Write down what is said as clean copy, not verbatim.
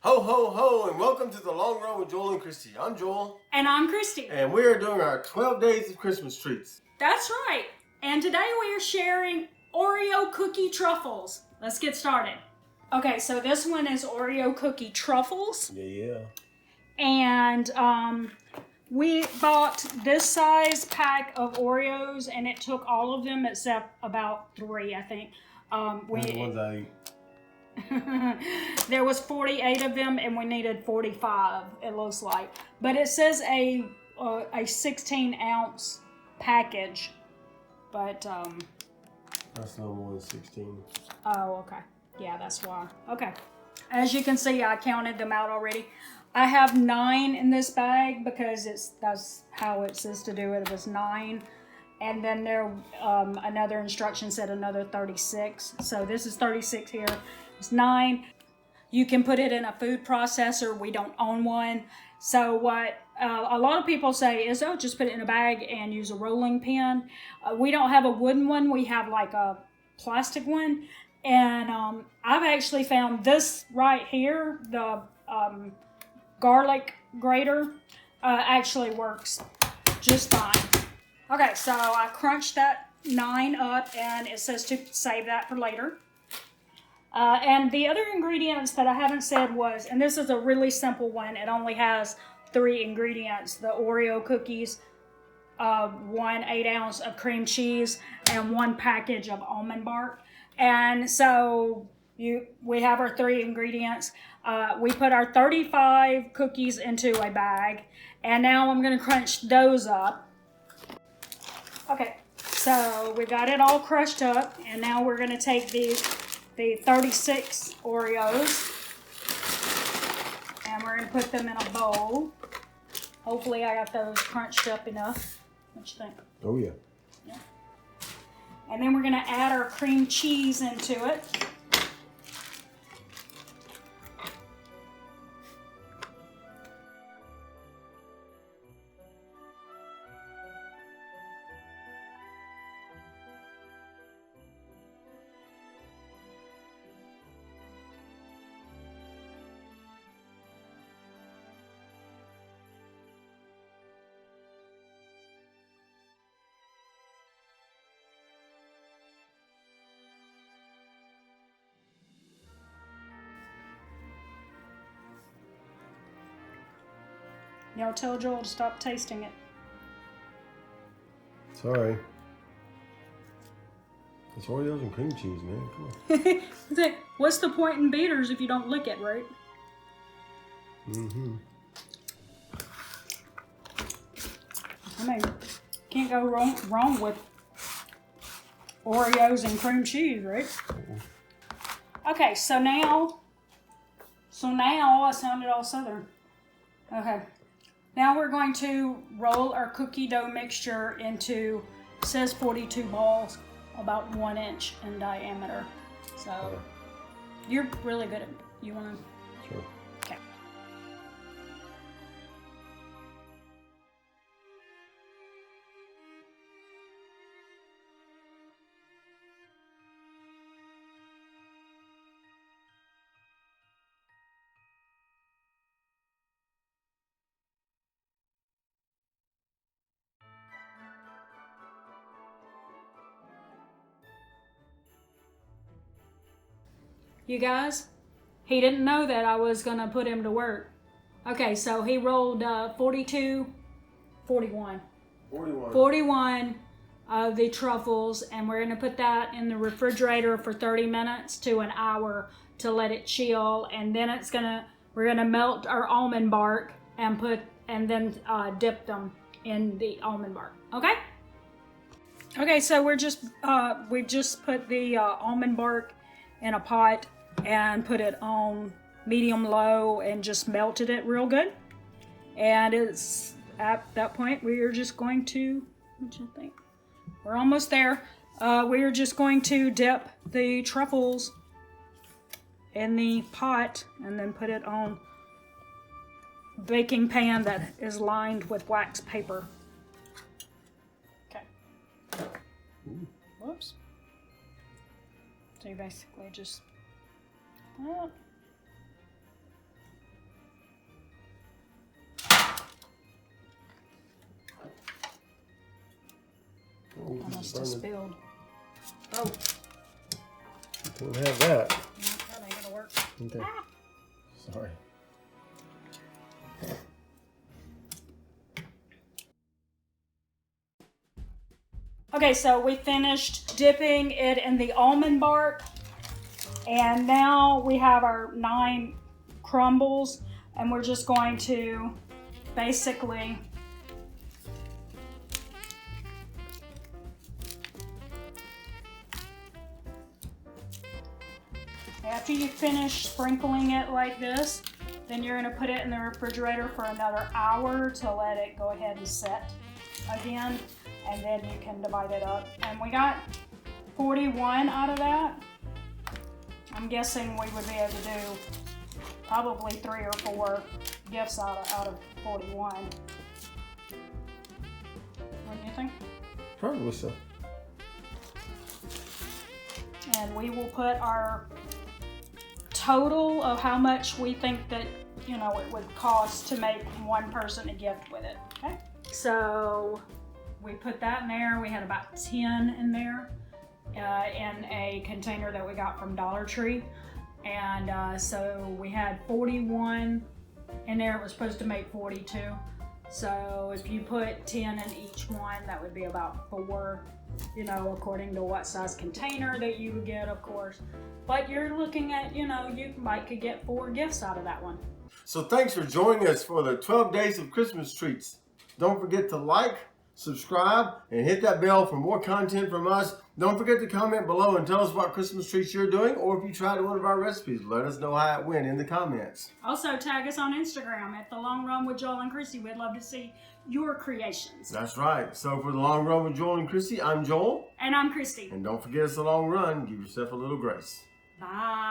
Ho, ho, ho, and welcome to the Long Run with Joel and Christy. I'm Joel. And I'm Christy. And we are doing our 12 days of Christmas treats. That's right. And today we are sharing Oreo Cookie Truffles. Let's get started. Okay, so this one is Oreo Cookie Truffles. Yeah. And we bought this size pack of Oreos, and it took all of them except about 3, I think. The ones I ate. There was 48 of them, and we needed 45, it looks like. But it says a 16-ounce package. But, That's no more than 16. Oh, okay. Yeah, that's why. Okay. As you can see, I counted them out already. I have 9 in this bag because that's how it says to do it. It was 9. And then there, another instruction said another 36. So this is 36 here. It's 9. You can put it in a food processor. We don't own one. So what a lot of people say is, oh, just put it in a bag and use a rolling pin. We don't have a wooden one. We have like a plastic one. And I've actually found this right here, the garlic grater, actually works just fine. Okay, so I crunched that 9 up, and it says to save that for later. And the other ingredients that I haven't said was, and this is a really simple one, it only has 3 ingredients: the Oreo cookies, 1 8-ounce of cream cheese, and 1 package of almond bark. And so we have our 3 ingredients. We put our 35 cookies into a bag, and now I'm going to crunch those up. Okay, so we got it all crushed up, and now we're going to take the 36 Oreos, and we're going to put them in a bowl. Hopefully I got those crunched up enough. What you think? Oh, yeah. Yeah. And then we're going to add our cream cheese into it. Y'all tell Joel to stop tasting it. Sorry. It's Oreos and cream cheese, man. Come on. What's the point in beaters if you don't lick it, right? Mm-hmm. I mean, can't go wrong with Oreos and cream cheese, right? Okay, so now I sounded all southern. Okay. Now we're going to roll our cookie dough mixture into, it says 42 balls, about 1 inch in diameter. So, Okay. You're really good at it. You want to? Sure. Okay. You guys, he didn't know that I was going to put him to work. Okay, so he rolled 41 of the truffles, and we're going to put that in the refrigerator for 30 minutes to an hour to let it chill, and then we're going to melt our almond bark and then dip them in the almond bark. Okay? Okay, so we've just put the almond bark in a pot and put it on medium-low and just melted it real good. And it's at that point we are just going to, what do you think? We're almost there. We are just going to dip the truffles in the pot and then put it on a baking pan that is lined with wax paper. Okay. Whoops. So you basically just I must have spilled. Oh. You can't have that. No, that ain't gonna work. Okay. Ah. Sorry. Okay, so we finished dipping it in the almond bark, and now we have our 9 crumbles, and we're just going to basically after you finish sprinkling it like this, then you're going to put it in the refrigerator for another hour to let it go ahead and set again, and then you can divide it up. And we got 41 out of that. I'm guessing we would be able to do probably 3 or 4 gifts out of 41. What do you think? Probably so. And we will put our total of how much we think that, you know, it would cost to make one person a gift with it. Okay. So we put that in there. We had about 10 in there in a container that we got from Dollar Tree. And so we had 41 in there. It was supposed to make 42. So if you put 10 in each one, that would be about 4, you know, according to what size container that you would get, of course. But you're looking at, you know, you could get 4 gifts out of that one. So thanks for joining us for the 12 days of Christmas treats. Don't forget to like, subscribe, and hit that bell for more content from us. Don't forget to comment below and tell us what Christmas treats you're doing, or if you tried one of our recipes, let us know how it went in the comments. Also tag us on Instagram at The Long Run with Joel and Chrissy. We'd love to see your creations. That's right. So for The Long Run with Joel and Chrissy, I'm Joel. And I'm Christy. And don't forget it's a long run. Give yourself a little grace. Bye.